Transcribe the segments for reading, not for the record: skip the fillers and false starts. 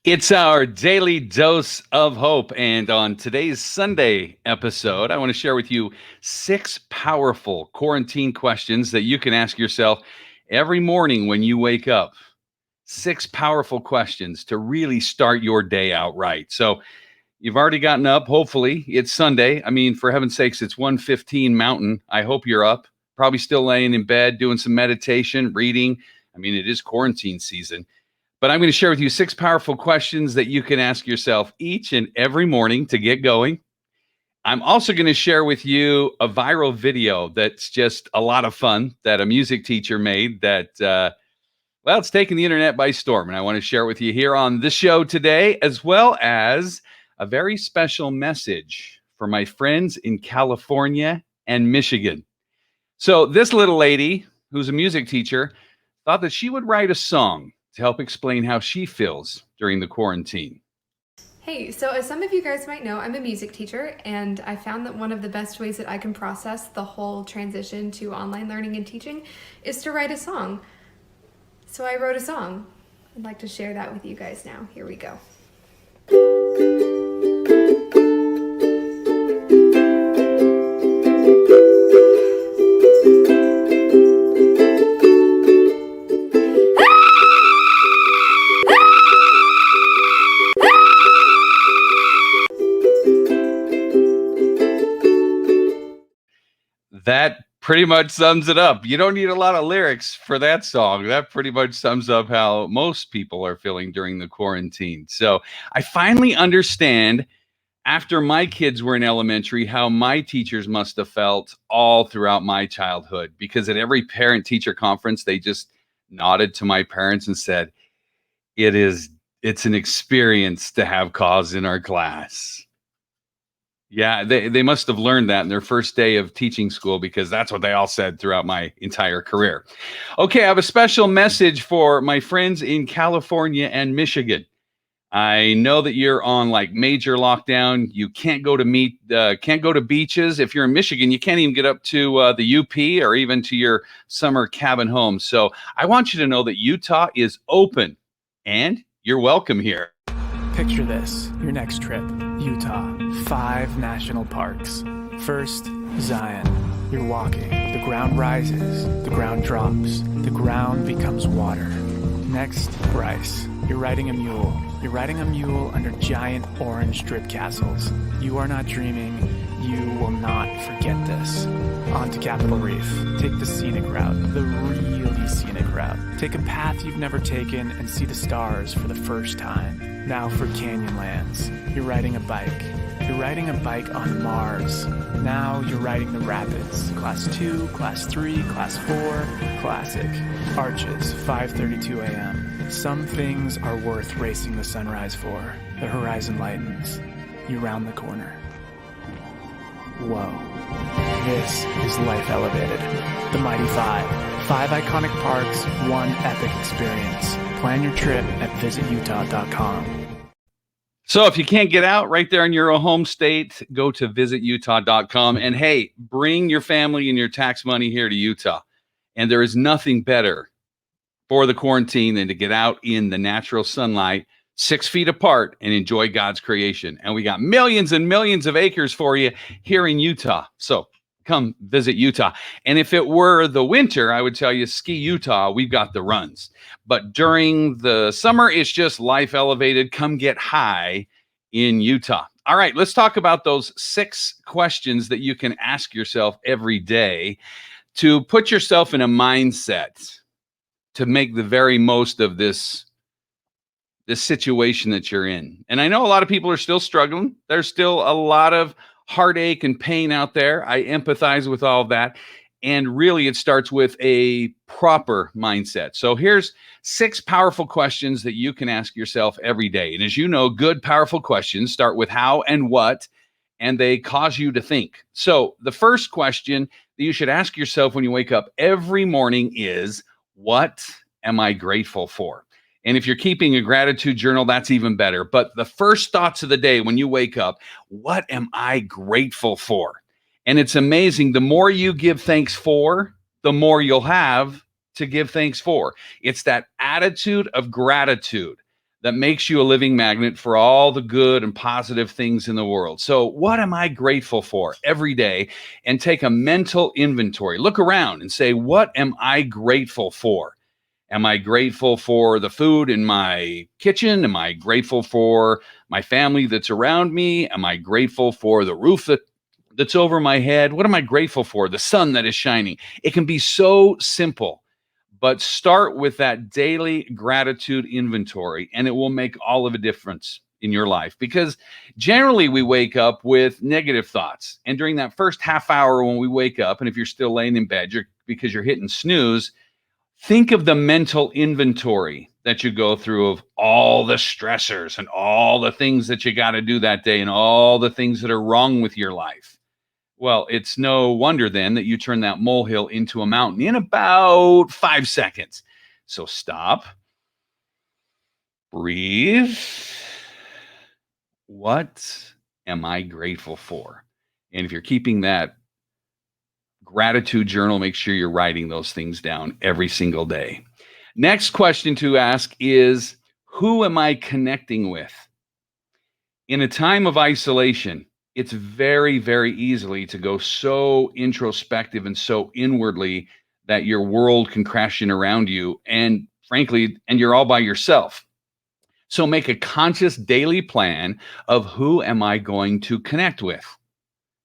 It's our daily dose of hope. And on today's Sunday episode, I want to share with you 6 powerful quarantine questions that you can ask yourself every morning when you wake up. 6 powerful questions to really start your day out right. So you've already gotten up. Hopefully, it's Sunday. I mean, for heaven's sakes, it's 1:15 Mountain. I hope you're up. Probably still laying in bed, doing some meditation, reading. I mean, it is quarantine season. But I'm going to share with you 6 powerful questions that you can ask yourself each and every morning to get going. I'm also going to share with you a viral video that's just a lot of fun that a music teacher made well, it's taken the internet by storm. And I want to share it with you here on the show today, as well as a very special message for my friends in California and Michigan. So this little lady, who's a music teacher, thought that she would write a song to help explain how she feels during the quarantine. Hey, so as some of you guys might know, I'm a music teacher, and I found that one of the best ways that I can process the whole transition to online learning and teaching is to write a song. So I wrote a song. I'd like to share that with you guys now. Here we go. That pretty much sums it up. You don't need a lot of lyrics for that song. That pretty much sums up how most people are feeling during the quarantine. So I finally understand after my kids were in elementary how my teachers must have felt all throughout my childhood, because at every parent teacher conference, they just nodded to my parents and said, it's an experience to have cause in our class. Yeah, they must have learned that in their first day of teaching school, because that's what they all said throughout my entire career. Okay, I have a special message for my friends in California and Michigan. I know that you're on like major lockdown. You can't go to beaches. If you're in Michigan, you can't even get up to the UP or even to your summer cabin home. So I want you to know that Utah is open and you're welcome here. Picture this, your next trip, Utah, 5 national parks. First, Zion. You're walking, the ground rises, the ground drops, the ground becomes water. Next, Bryce. You're riding a mule. You're riding a mule under giant orange drip castles. You are not dreaming. You will not forget this. On to Capitol Reef. Take the scenic route, the really scenic route. Take a path you've never taken and see the stars for the first time. Now for Canyonlands. You're riding a bike. You're riding a bike on Mars. Now you're riding the rapids. Class 2, Class 3, Class 4, Classic. Arches, 5:32 a.m. Some things are worth racing the sunrise for. The horizon lightens. You round the corner. Whoa. This is Life Elevated. The Mighty 5. 5 iconic parks, 1 epic experience. Plan your trip at visitutah.com. So if you can't get out right there in your home state, go to visitutah.com. And hey, bring your family and your tax money here to Utah. And there is nothing better for the quarantine than to get out in the natural sunlight, 6 feet apart, and enjoy God's creation. And we got millions and millions of acres for you here in Utah. So come visit Utah. And if it were the winter, I would tell you, Ski Utah, we've got the runs. But during the summer, it's just Life Elevated. Come get high in Utah. All right, let's talk about those 6 questions that you can ask yourself every day to put yourself in a mindset to make the very most of this situation that you're in. And I know a lot of people are still struggling. There's still a lot of heartache and pain out there. I empathize with all of that. And really, it starts with a proper mindset. So here's 6 powerful questions that you can ask yourself every day. And as you know, good, powerful questions start with how and what, and they cause you to think. So the first question that you should ask yourself when you wake up every morning is, what am I grateful for? And if you're keeping a gratitude journal, that's even better. But the first thoughts of the day when you wake up, what am I grateful for? And it's amazing. The more you give thanks for, the more you'll have to give thanks for. It's that attitude of gratitude that makes you a living magnet for all the good and positive things in the world. So, what am I grateful for every day? And take a mental inventory. Look around and say, what am I grateful for? Am I grateful for the food in my kitchen? Am I grateful for my family that's around me? Am I grateful for the roof that's over my head? What am I grateful for? The sun that is shining. It can be so simple, but start with that daily gratitude inventory, and it will make all of a difference in your life, because generally we wake up with negative thoughts. And during that first half hour when we wake up, and if you're still laying in bed, because you're hitting snooze, think of the mental inventory that you go through of all the stressors and all the things that you got to do that day and all the things that are wrong with your life. Well, it's no wonder then that you turn that molehill into a mountain in about 5 seconds. So stop, breathe. What am I grateful for? And if you're keeping that gratitude journal, make sure you're writing those things down every single day. Next question to ask is, who am I connecting with? In a time of isolation, it's very, very easily to go so introspective and so inwardly that your world can crash in around you. And frankly, and you're all by yourself. So make a conscious daily plan of who am I going to connect with.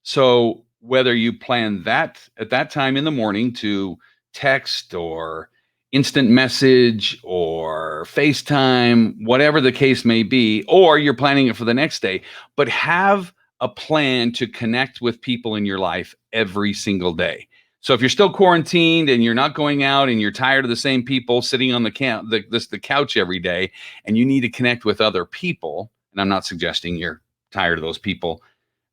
So whether you plan that at that time in the morning to text or instant message or FaceTime, whatever the case may be, or you're planning it for the next day, but have a plan to connect with people in your life every single day. So if you're still quarantined and you're not going out and you're tired of the same people sitting on the couch every day, and you need to connect with other people, and I'm not suggesting you're tired of those people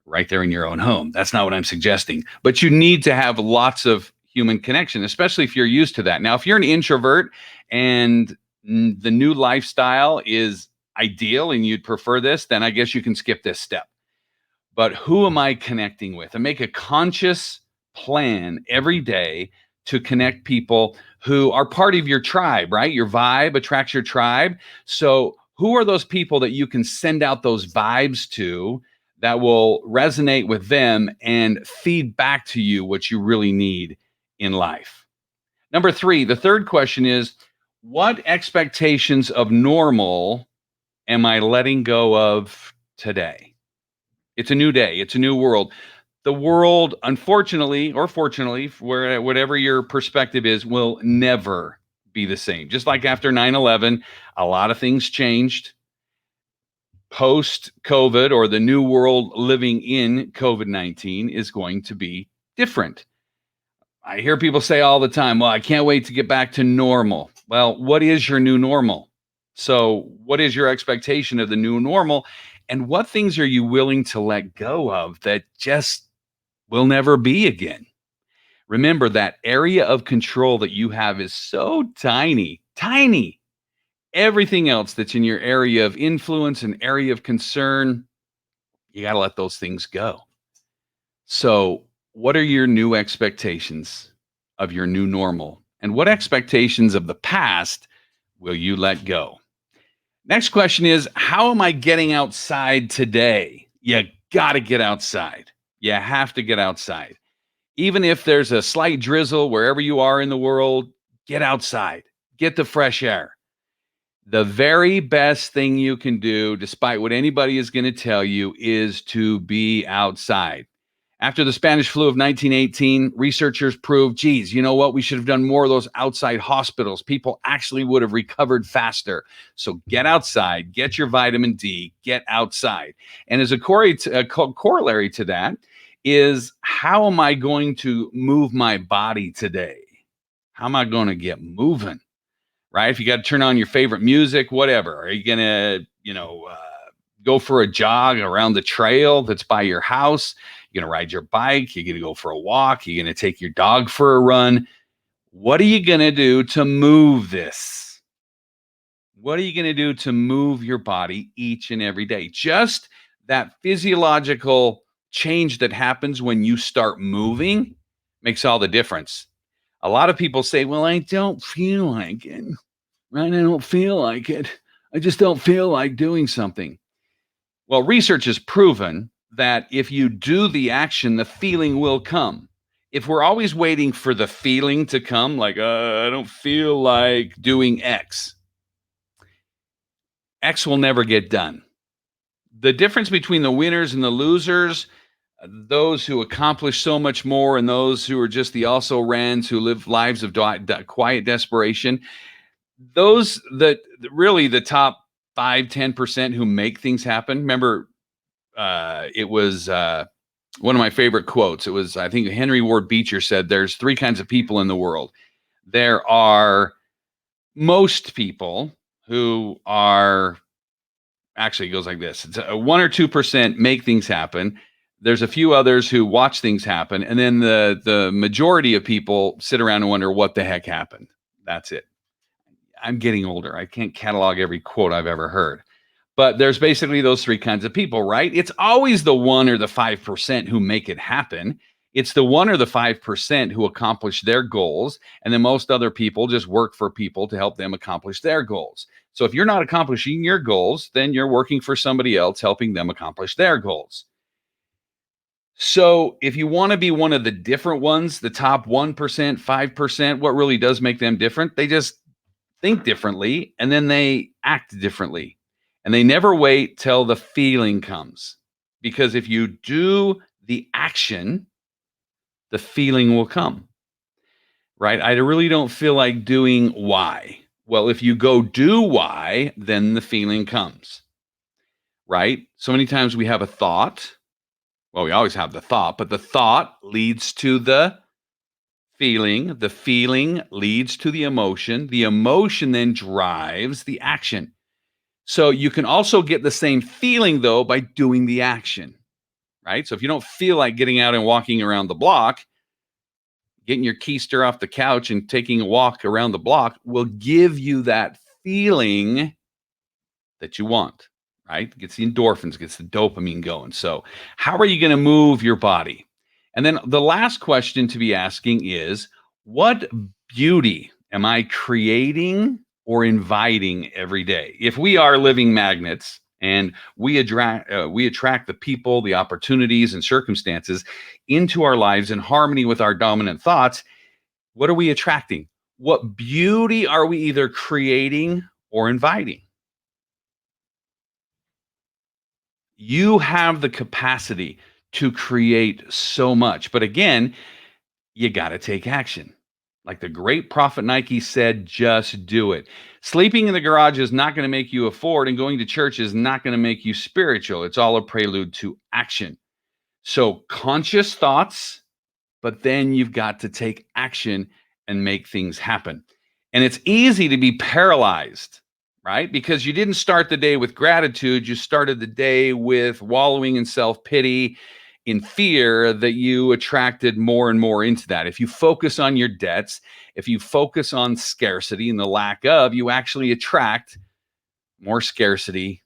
right there in your own home. That's not what I'm suggesting. But you need to have lots of human connection, especially if you're used to that. Now, if you're an introvert and the new lifestyle is ideal and you'd prefer this, then I guess you can skip this step. But who am I connecting with? And make a conscious plan every day to connect people who are part of your tribe, right? Your vibe attracts your tribe. So who are those people that you can send out those vibes to that will resonate with them and feed back to you what you really need in life? Number 3, the third question is, what expectations of normal am I letting go of today? It's a new day. It's a new world. The world, unfortunately or fortunately, whatever your perspective is, will never be the same. Just like after 9/11, a lot of things changed. Post-COVID, or the new world living in COVID-19, is going to be different. I hear people say all the time, well, I can't wait to get back to normal. Well, what is your new normal? So what is your expectation of the new normal? And what things are you willing to let go of that just will never be again? Remember, that area of control that you have is so tiny, tiny. Everything else that's in your area of influence and area of concern, you got to let those things go. So, what are your new expectations of your new normal? And what expectations of the past will you let go? Next question is, how am I getting outside today? You got to get outside. You have to get outside. Even if there's a slight drizzle wherever you are in the world, get outside. Get the fresh air. The very best thing you can do, despite what anybody is going to tell you, is to be outside. After the Spanish flu of 1918, researchers proved, geez, you know what? We should have done more of those outside hospitals. People actually would have recovered faster. So get outside, get your vitamin D, get outside. And as a corollary to that is, how am I going to move my body today? How am I going to get moving? Right? If you got to turn on your favorite music, whatever. Are you going to, go for a jog around the trail that's by your house? You're going to ride your bike. You're going to go for a walk. You're going to take your dog for a run. What are you going to do to move this? What are you going to do to move your body each and every day? Just that physiological change that happens when you start moving makes all the difference. A lot of people say, well, I don't feel like it. Right? I don't feel like it. I just don't feel like doing something. Well, research has proven that if you do the action, the feeling will come. If we're always waiting for the feeling to come, like, I don't feel like doing X, X will never get done. The difference between the winners and the losers, those who accomplish so much more and those who are just the also rans who live lives of quiet desperation, those that really the top 5-10% who make things happen. Remember, it was one of my favorite quotes. It was, I think, Henry Ward Beecher said, there's three kinds of people in the world. There are most people who are, actually, it goes like this. It's 1 or 2% make things happen. There's a few others who watch things happen. And then the majority of people sit around and wonder what the heck happened. That's it. I'm getting older. I can't catalog every quote I've ever heard. But there's basically those three kinds of people, right? It's always the 1 or the 5% who make it happen. It's the 1 or the 5% who accomplish their goals. And then most other people just work for people to help them accomplish their goals. So if you're not accomplishing your goals, then you're working for somebody else helping them accomplish their goals. So if you want to be one of the different ones, the top 1%, 5%, what really does make them different? They just think differently, and then they act differently. And they never wait till the feeling comes. Because if you do the action, the feeling will come. Right? I really don't feel like doing Y. Well, if you go do Y, then the feeling comes. Right? So many times we have a thought. Well, we always have the thought, but the thought leads to the feeling. The feeling leads to the emotion. The emotion then drives the action. So you can also get the same feeling, though, by doing the action, right? So if you don't feel like getting out and walking around the block, getting your keister off the couch and taking a walk around the block will give you that feeling that you want, right? Gets the endorphins, gets the dopamine going. So how are you going to move your body? And then the last question to be asking is, what beauty am I creating or inviting every day? If we are living magnets and we attract the people, the opportunities, and circumstances into our lives in harmony with our dominant thoughts, what are we attracting? What beauty are we either creating or inviting? You have the capacity to create so much. But again, you got to take action. Like the great prophet Nike said, just do it. Sleeping in the garage is not going to make you a Ford, and going to church is not going to make you spiritual. It's all a prelude to action. So conscious thoughts, but then you've got to take action and make things happen. And it's easy to be paralyzed, right? Because you didn't start the day with gratitude. You started the day with wallowing in self-pity, in fear that you attracted more and more into that. If you focus on your debts, if you focus on scarcity and the lack of, you actually attract more scarcity,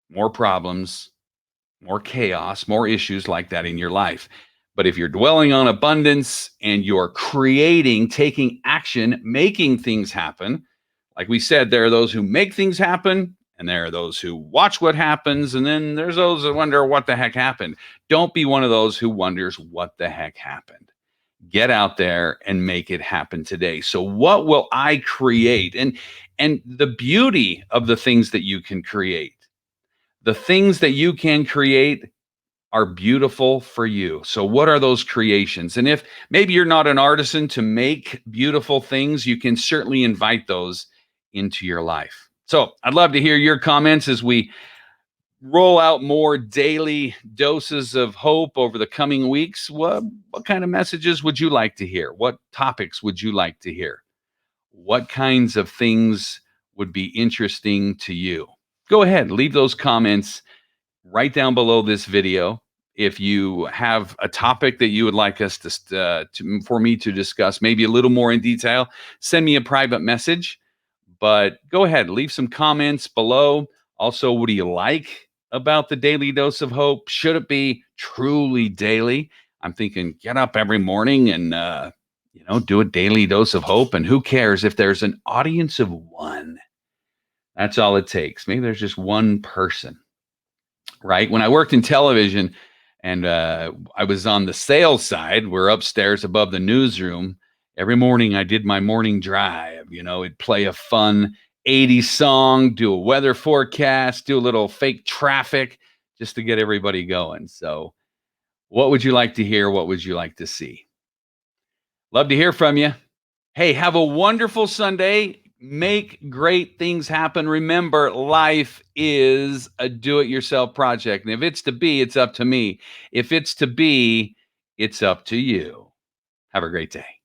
more problems, more chaos, more issues like that in your life. But if you're dwelling on abundance and you're creating, taking action, making things happen, like we said, there are those who make things happen, and there are those who watch what happens, and then there's those that wonder what the heck happened. Don't be one of those who wonders what the heck happened. Get out there and make it happen today. So what will I create? And the beauty of the things that you can create, the things that you can create are beautiful for you. So what are those creations? And if maybe you're not an artisan to make beautiful things, you can certainly invite those into your life. So I'd love to hear your comments as we roll out more daily doses of hope over the coming weeks. What kind of messages would you like to hear? What topics would you like to hear? What kinds of things would be interesting to you? Go ahead, leave those comments right down below this video. If you have a topic that you would like us for me to discuss, maybe a little more in detail, send me a private message. But go ahead, leave some comments below. Also, what do you like about the Daily Dose of Hope? Should it be truly daily? I'm thinking get up every morning and, do a Daily Dose of Hope. And who cares if there's an audience of one? That's all it takes. Maybe there's just one person, right? When I worked in television and I was on the sales side, we're upstairs above the newsroom. Every morning I did my morning drive. It'd play a fun 80s song, do a weather forecast, do a little fake traffic just to get everybody going. So, what would you like to hear? What would you like to see? Love to hear from you. Hey, have a wonderful Sunday. Make great things happen. Remember, life is a do-it-yourself project. And if it's to be, it's up to me. If it's to be, it's up to you. Have a great day.